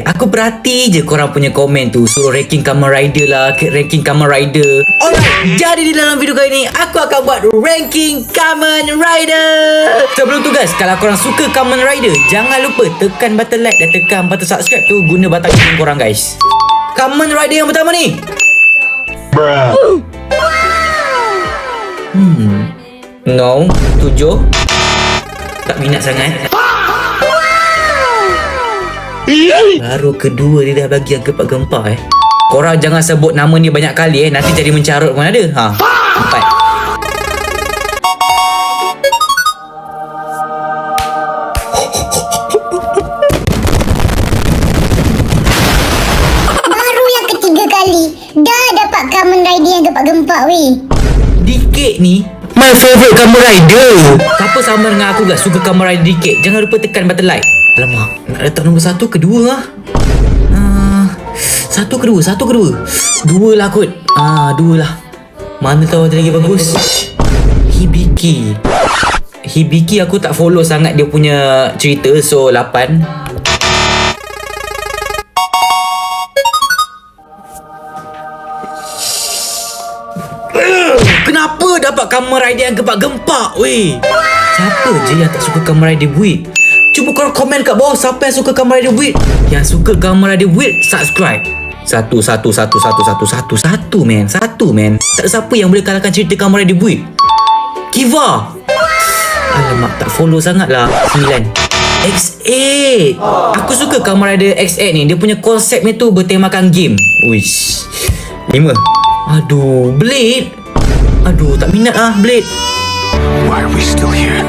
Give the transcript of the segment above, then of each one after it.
Aku perhati je korang punya komen tu, suruh ranking Kamen Rider lah, ranking Kamen Rider. Alright, jadi di dalam video kali ni aku akan buat ranking Kamen Rider. Sebelum tu guys, kalau korang suka Kamen Rider, jangan lupa tekan button like dan tekan button subscribe tu guna batang hidung korang guys. Kamen Rider yang pertama ni. No, 7. Tak minat sangat. Baru kedua dia dah bagi yang gempak-gempak Korang jangan sebut nama ni banyak kali nanti jadi mencarut pun ada. 4. Baru yang ketiga kali dah dapat Kamen Rider yang gempak-gempak weh. Dikit ni my favourite Kamen Rider. Siapa sama dengan aku guys suka Kamen Rider Dikit, jangan lupa tekan button like. Alamak, nak letak nombor 1 ke 2 lah? 1 ke 2? 1 ke 2? 2 lah kot. 2 lah. Mana tahu ada lagi bagus. Hibiki aku tak follow sangat dia punya cerita, so 8. Kenapa dapat Kamen Rider yang gempak-gempak weh? Siapa je yang tak suka Kamen Rider Build? Cuba korang komen kat bawah siapa yang suka Kamen Rider Build. Yang suka Kamen Rider Build, subscribe. Satu man. Tak ada siapa yang boleh kalahkan cerita Kamen Rider Build. Kiva. Alamak, tak follow sangat lah. 9. X8. Aku suka Kamen Rider X8 ni. Dia punya konsepnya tu bertemakan game. Wish. 5. Aduh, Blade. Aduh, tak minat lah Blade. Why are we still here?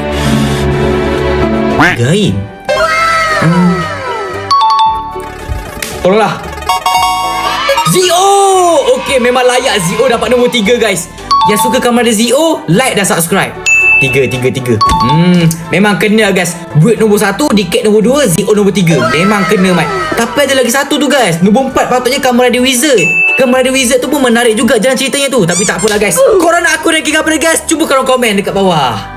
Gain. Tolonglah. Zio. Okay, memang layak Zio dapat nombor 3 guys. Yang suka Kamen Rider Zio, like dan subscribe. 3. Memang kena guys. Build nombor 1, Decade nombor 2, Zio nombor 3. Memang kena Mat. Tapi ada lagi satu tu guys. Nombor 4 patutnya Kamen Rider Wizard. Kamen Rider Wizard tu pun menarik juga jalan ceritanya tu. Tapi tak apalah guys. Korang nak aku ranking apa ni guys? Cuba korang komen dekat bawah.